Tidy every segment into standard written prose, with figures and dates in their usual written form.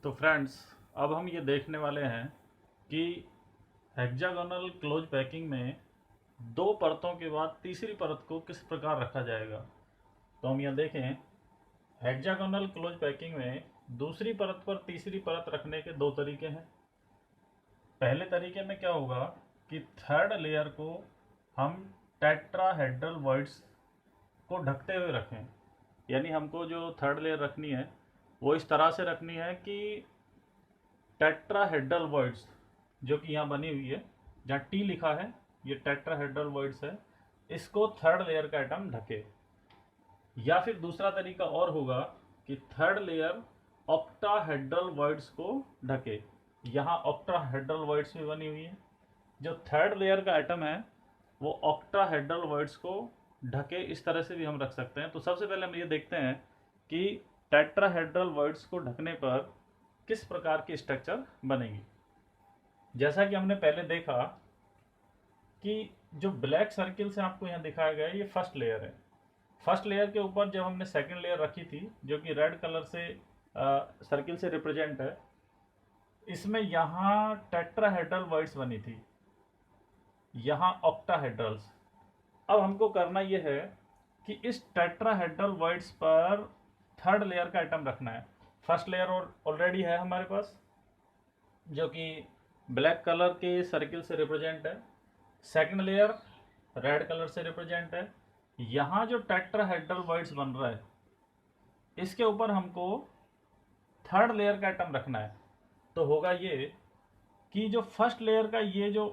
तो फ्रेंड्स, अब हम ये देखने वाले हैं कि हेक्सागोनल क्लोज पैकिंग में दो परतों के बाद तीसरी परत को किस प्रकार रखा जाएगा। तो हम यहाँ देखें, हेक्सागोनल क्लोज पैकिंग में दूसरी परत पर तीसरी परत रखने के दो तरीके हैं। पहले तरीके में क्या होगा कि थर्ड लेयर को हम टेट्राहेड्रल वॉइड्स को ढकते हुए रखें। यानी हमको जो थर्ड लेयर रखनी है वो इस तरह से रखनी है कि टेट्राहेड्रल वॉइड्स जो कि यहाँ बनी हुई है, जहाँ टी लिखा है, ये टेट्राहेड्रल वॉइड्स है, इसको थर्ड लेयर का एटम ढके। या फिर दूसरा तरीका और होगा कि थर्ड लेयर ऑक्टाहेड्रल वॉइड्स को ढके। यहाँ ऑक्टाहेड्रल वॉइड्स भी बनी हुई है, जो थर्ड लेयर का एटम है वो ऑक्टाहेड्रल वॉइड्स को ढके। इस तरह से भी हम रख सकते हैं। तो सबसे पहले हम ये देखते हैं कि टेट्राहेड्रल वॉइड्स को ढकने पर किस प्रकार की स्ट्रक्चर बनेगी। जैसा कि हमने पहले देखा कि जो ब्लैक सर्किल से आपको यहाँ दिखाया गया है ये फर्स्ट लेयर है। फर्स्ट लेयर के ऊपर जब हमने सेकंड लेयर रखी थी जो कि रेड कलर से सर्किल से रिप्रेजेंट है, इसमें यहाँ टेट्राहेड्रल वॉइड्स बनी थी, यहाँ ऑक्टाहेड्रल्स। अब हमको करना यह है कि इस टेट्राहेड्रल वॉइड्स पर थर्ड लेयर का एटम रखना है। फर्स्ट लेयर ऑलरेडी है हमारे पास जो कि ब्लैक कलर के सर्किल से रिप्रेजेंट है। सेकंड लेयर रेड कलर से रिप्रेजेंट है। यहाँ जो टेट्राहेड्रल वॉइड्स बन रहा है इसके ऊपर हमको थर्ड लेयर का एटम रखना है। तो होगा ये कि जो फर्स्ट लेयर का ये जो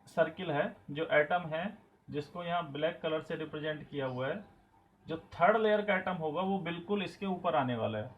सर्किल है, जो एटम है जिसको यहाँ ब्लैक कलर से रिप्रेजेंट किया हुआ है, जो थर्ड लेयर का एटम होगा वो बिल्कुल इसके ऊपर आने वाला है।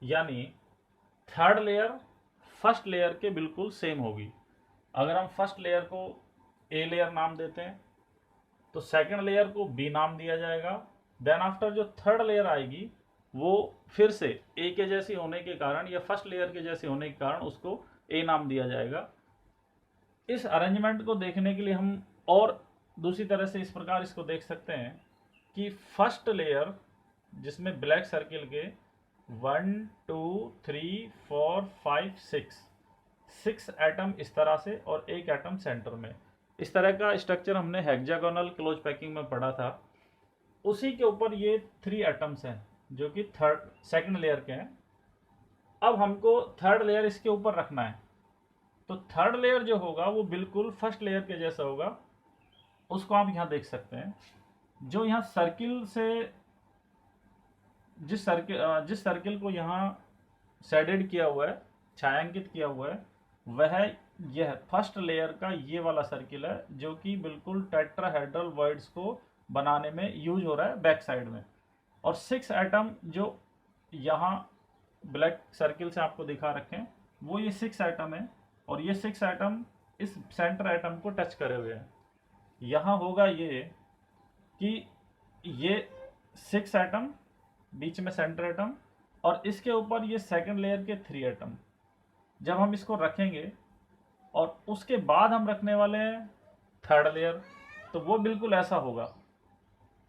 यानी थर्ड लेयर फर्स्ट लेयर के बिल्कुल सेम होगी। अगर हम फर्स्ट लेयर को ए लेयर नाम देते हैं तो सेकंड लेयर को बी नाम दिया जाएगा। देन आफ्टर जो थर्ड लेयर आएगी वो फिर से ए के जैसी होने के कारण या फर्स्ट लेयर के जैसे होने के कारण उसको ए नाम दिया जाएगा। इस अरेंजमेंट को देखने के लिए हम और दूसरी तरह से इस प्रकार इसको देख सकते हैं कि फर्स्ट लेयर जिसमें ब्लैक सर्किल के 1 2 3 4 5 6 एटम इस तरह से और एक एटम सेंटर में, इस तरह का स्ट्रक्चर हमने हेक्सागोनल क्लोज पैकिंग में पढ़ा था। उसी के ऊपर ये 3 एटम्स हैं जो कि सेकंड लेयर के हैं। अब हमको थर्ड लेयर इसके ऊपर रखना है। तो थर्ड लेयर जो होगा वो बिल्कुल फर्स्ट लेयर के जैसा होगा। उसको आप यहाँ देख सकते हैं, जो यहाँ सर्किल से जिस सर्किल को यहाँ शेडेड किया हुआ है, छायांकित किया हुआ है, वह यह फर्स्ट लेयर का ये वाला सर्किल है जो कि बिल्कुल टेट्राहेड्रल वॉइड्स को बनाने में यूज हो रहा है बैक साइड में। और 6 एटम जो यहाँ ब्लैक सर्किल से आपको दिखा रखे हैं वो ये 6 एटम है और ये 6 एटम इस सेंटर एटम को टच करे हुए हैं। यहाँ होगा ये कि ये 6 एटम बीच में सेंटर एटम और इसके ऊपर ये सेकंड लेयर के 3 एटम। जब हम इसको रखेंगे और उसके बाद हम रखने वाले हैं थर्ड लेयर, तो वो बिल्कुल ऐसा होगा।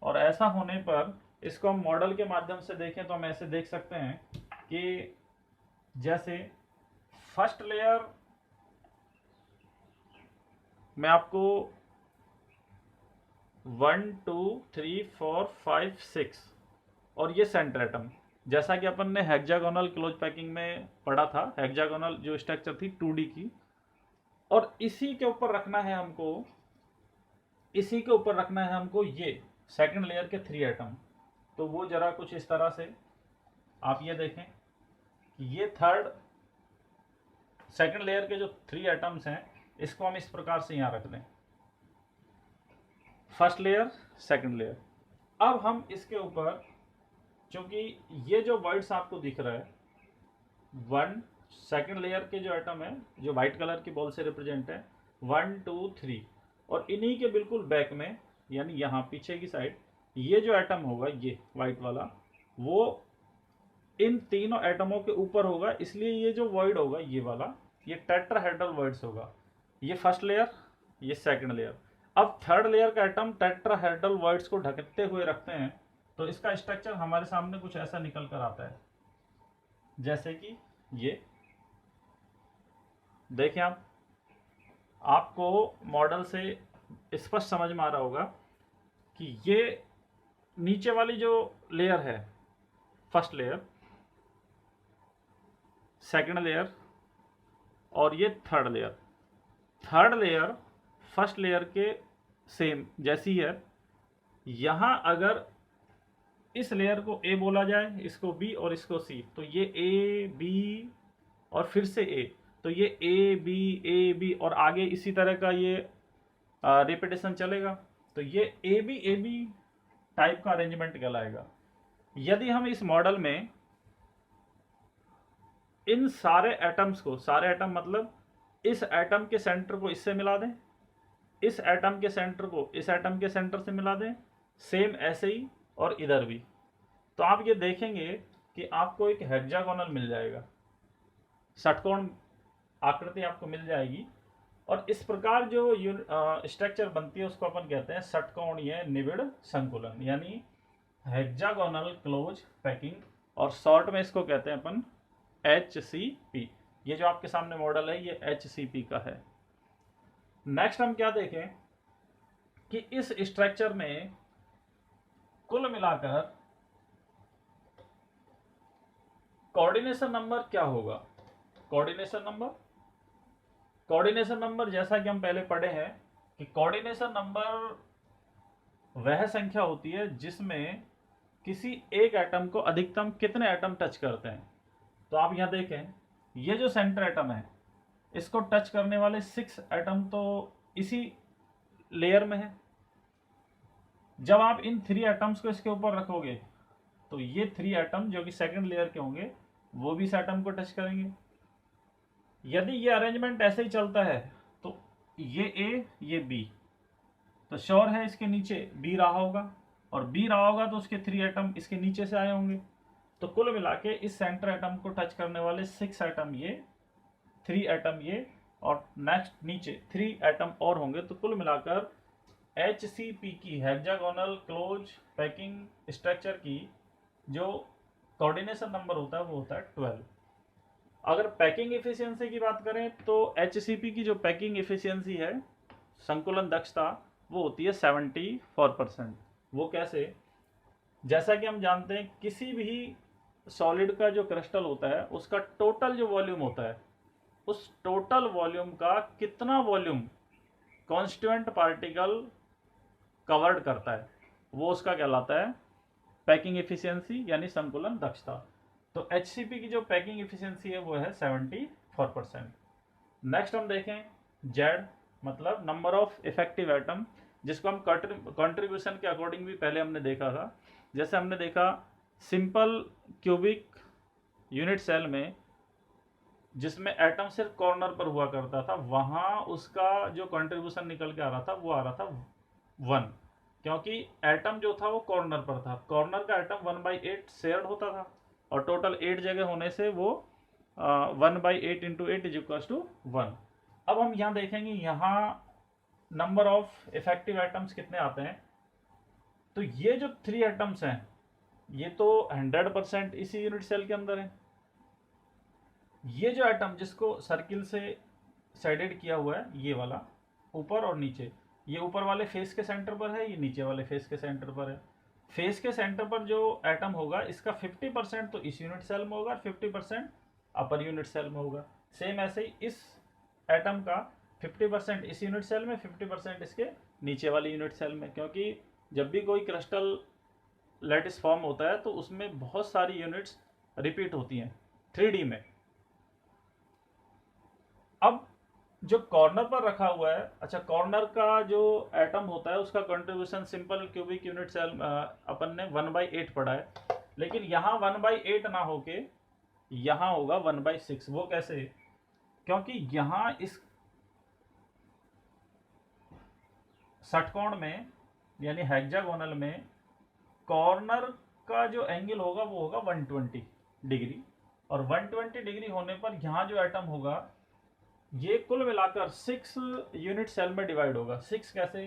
और ऐसा होने पर इसको हम मॉडल के माध्यम से देखें तो हम ऐसे देख सकते हैं कि जैसे फर्स्ट लेयर में आपको 1 2 3 4 5 6 और ये सेंटर एटम, जैसा कि अपन ने हेक्सागोनल क्लोज पैकिंग में पढ़ा था। हेक्सागोनल जो स्ट्रक्चर थी 2D की, और इसी के ऊपर रखना है हमको ये सेकंड लेयर के 3 एटम। तो वो जरा कुछ इस तरह से आप ये देखें कि ये सेकंड लेयर के जो 3 एटम्स हैं इसको हम इस प्रकार से यहाँ रख दें, फर्स्ट लेयर सेकंड लेयर। अब हम इसके ऊपर, क्योंकि ये जो वर्ड्स आपको दिख रहा है 1 सेकंड लेयर के जो एटम है जो व्हाइट कलर की बॉल से रिप्रेजेंट है 1 2 3, और इन्हीं के बिल्कुल बैक में यानी यहाँ पीछे की साइड ये जो एटम होगा ये व्हाइट वाला, वो इन तीनों एटमों के ऊपर होगा। इसलिए ये जो वॉइड होगा ये वाला, ये टेट्राहेड्रल वॉइड्स होगा। ये फर्स्ट लेयर, ये सेकंड लेयर। अब थर्ड लेयर का एटम टेट्राहेड्रल वॉइड्स को ढकते हुए रखते हैं तो इसका स्ट्रक्चर हमारे सामने कुछ ऐसा निकल कर आता है। जैसे कि ये देखें आप, आपको मॉडल से स्पष्ट समझ में आ रहा होगा कि ये नीचे वाली जो लेयर है, फर्स्ट लेयर, सेकंड लेयर और ये third layer. Third layer first layer के सेम जैसी है। यहां अगर इस लेयर को ए बोला जाए, इसको बी और इसको सी, तो ये ए बी और फिर से ए, तो ये ए बी और आगे इसी तरह का ये रिपीटेशन चलेगा। तो ये ए बी टाइप का अरेंजमेंट कहलाएगा। यदि हम इस मॉडल में इन सारे एटम्स को, सारे एटम मतलब इस एटम के सेंटर को इससे मिला दें, इस एटम के सेंटर को इस एटम के सेंटर से मिला दें, सेम ऐसे ही और इधर भी, तो आप ये देखेंगे कि आपको एक हेक्सागोनल मिल जाएगा, षटकोण आकृति आपको मिल जाएगी। और इस प्रकार जो स्ट्रक्चर बनती है उसको अपन कहते हैं षटकोणीय निबिड़ संकुलन, यानी हेक्सागोनल क्लोज पैकिंग, और शॉर्ट में इसको कहते हैं अपन HCP। ये जो आपके सामने मॉडल है ये HCP का है। नेक्स्ट हम क्या देखें कि इस स्ट्रक्चर में कुल मिलाकर कोऑर्डिनेशन नंबर क्या होगा। कोऑर्डिनेशन नंबर जैसा कि हम पहले पढ़े हैं कि कोऑर्डिनेशन नंबर वह संख्या होती है जिसमें किसी एक एटम को अधिकतम कितने एटम टच करते हैं। तो आप यहां देखें, ये जो सेंटर एटम है इसको टच करने वाले 6 एटम तो इसी लेयर में है। जब आप इन 3 एटम्स को इसके ऊपर रखोगे तो ये 3 एटम जो कि सेकंड लेयर के होंगे वो भी इस एटम को टच करेंगे। यदि ये अरेंजमेंट ऐसे ही चलता है तो ये ए ये बी, तो श्योर है इसके नीचे बी रहा होगा, और बी रहा होगा तो उसके 3 एटम इसके नीचे से आए होंगे। तो कुल मिला के इस सेंटर एटम को टच करने वाले 6 एटम ये, 3 एटम ये, और नेक्स्ट नीचे 3 एटम और होंगे। तो कुल मिलाकर HCP की हेक्सागोनल क्लोज पैकिंग स्ट्रक्चर की जो कोऑर्डिनेशन नंबर होता है वो होता है 12। अगर पैकिंग एफिशिएंसी की बात करें तो HCP की जो पैकिंग एफिशिएंसी है, संकुलन दक्षता, वो होती है 74%। वो कैसे? जैसा कि हम जानते हैं किसी भी सॉलिड का जो क्रिस्टल होता है उसका टोटल जो वॉल्यूम होता है, उस टोटल वॉल्यूम का कितना वॉल्यूम कॉन्स्टिट्यूएंट पार्टिकल कवर्ड करता है वो उसका कहलाता है पैकिंग एफिशिएंसी यानी संकुलन दक्षता। तो HCP की जो पैकिंग एफिशिएंसी है वो है 74%। नेक्स्ट हम देखें Z, मतलब नंबर ऑफ इफेक्टिव एटम, जिसको हम कंट्रीब्यूशन के अकॉर्डिंग भी पहले हमने देखा था। जैसे हमने देखा सिंपल क्यूबिक यूनिट सेल में जिसमें एटम सिर्फ कॉर्नर पर हुआ करता था, वहां उसका जो कंट्रीब्यूशन निकल के आ रहा था वो आ रहा था 1, क्योंकि एटम जो था वो कॉर्नर पर था। कॉर्नर का एटम 1/8 शेयर्ड होता था और टोटल 8 जगह होने से वो 1/8 इंटू 8 इज इक्वल टू 1। अब हम यहाँ देखेंगे यहाँ नंबर ऑफ इफेक्टिव एटम्स कितने आते हैं। तो ये जो 3 एटम्स हैं ये तो 100% इसी यूनिट सेल के अंदर है। ये जो एटम जिसको सर्किल से शेडेड किया हुआ है, ये वाला ऊपर और नीचे, ये ऊपर वाले फेस के सेंटर पर है, ये नीचे वाले फेस के सेंटर पर है। फेस के सेंटर पर जो एटम होगा इसका 50% तो इस यूनिट सेल में होगा और 50% अपर यूनिट सेल में होगा। सेम ऐसे ही इस एटम का 50% इस यूनिट सेल में, 50% इसके नीचे वाली यूनिट सेल में, क्योंकि जब भी कोई क्रिस्टल लैटिस फॉर्म होता है तो उसमें बहुत सारी यूनिट्स रिपीट होती हैं 3D में। अब जो कॉर्नर पर रखा हुआ है, अच्छा कॉर्नर का जो एटम होता है उसका contribution simple cubic unit cell अपन ने 1/8 पढ़ा है, लेकिन यहाँ 1/8 ना होके यहाँ होगा 1/6। वो कैसे? क्योंकि यहाँ इस षटकोण में यानी हेक्सागोनल में कॉर्नर का जो एंगल होगा वो होगा 120 डिग्री, और 120 डिग्री होने पर यहाँ जो एटम होगा ये कुल मिलाकर 6 यूनिट सेल में डिवाइड होगा। 6 कैसे?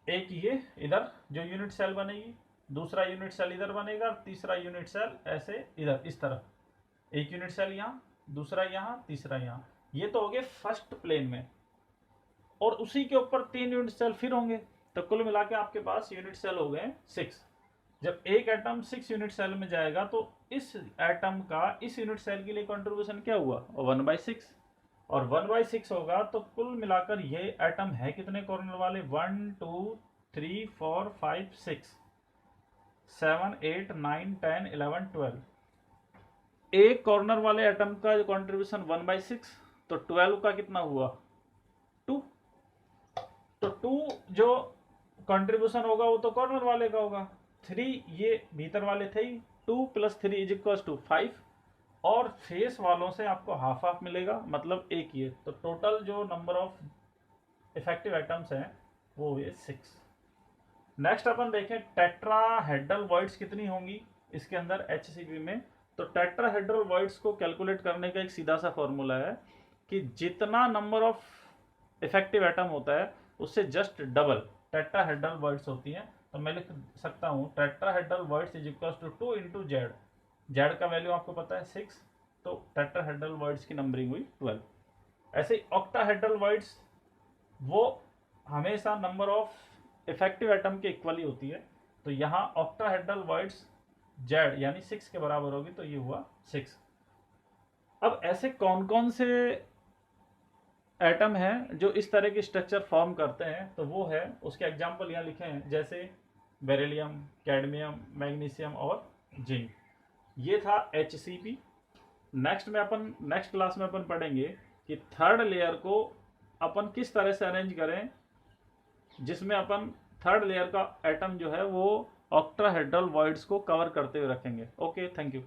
एक ये इधर जो यूनिट सेल बनेगी, दूसरा यूनिट सेल इधर बनेगा, तीसरा यूनिट सेल ऐसे इधर इस तरफ एक यूनिट सेल यहाँ, दूसरा यहाँ, तीसरा यहाँ, ये तो हो गए फर्स्ट प्लेन में, और उसी के ऊपर 3 यूनिट सेल फिर होंगे, तो कुल मिला के आपके पास यूनिट सेल हो गए 6। जब एक एटम 6 यूनिट सेल में जाएगा तो इस एटम का इस यूनिट सेल के लिए कंट्रीब्यूशन क्या हुआ, 1/6, और 1/6 होगा तो कुल मिलाकर ये एटम है कितने कॉर्नर वाले, 1 2 3 4 5 6 7 8 9 10 11 12। एक कॉर्नर वाले एटम का कंट्रीब्यूशन 1/6, तो 12 का कितना हुआ, 2। तो 2 जो कंट्रीब्यूशन होगा वो तो कॉर्नर वाले का होगा, 3 ये भीतर वाले थे ही, 2 + 3 = 5, और फेस वालों से आपको हाफ हाफ मिलेगा, मतलब एक ये, तो टोटल जो नंबर ऑफ इफेक्टिव एटम्स हैं वो हुए 6। नेक्स्ट अपन देखें टेट्राहेड्रल वॉइड्स कितनी होंगी इसके अंदर HCP में। तो टेट्राहेड्रल वॉइड्स को कैलकुलेट करने का एक सीधा सा फॉर्मूला है कि जितना नंबर ऑफ इफेक्टिव एटम होता है उससे जस्ट डबल टेट्राहेड्रल वॉइड्स होती हैं। तो मैं लिख सकता हूँ टेट्राहेड्रल वॉइड्स = 2 × Z। जेड का वैल्यू आपको पता है 6, तो टेट्राहेड्रल वॉइड्स की नंबरिंग हुई 12। ऐसे ही ऑक्टाहेड्रल वॉइड्स वो हमेशा नंबर ऑफ इफेक्टिव एटम के इक्वली होती है, तो यहाँ ऑक्टाहेड्रल वॉइड्स जेड यानी 6 के बराबर होगी, तो ये हुआ 6। अब ऐसे कौन कौन से एटम हैं जो इस तरह की स्ट्रक्चर फॉर्म करते हैं, तो वो है उसके एग्जाम्पल यहाँ लिखे हैं, जैसे बेरिलियम, कैडमियम, मैग्नीशियम और जिंक। ये था HCP। नेक्स्ट क्लास में अपन पढ़ेंगे कि थर्ड लेयर को अपन किस तरह से अरेंज करें, जिसमें अपन थर्ड लेयर का एटम जो है वो ऑक्टाहेड्रल वॉइड्स को कवर करते हुए रखेंगे। Okay, thank you.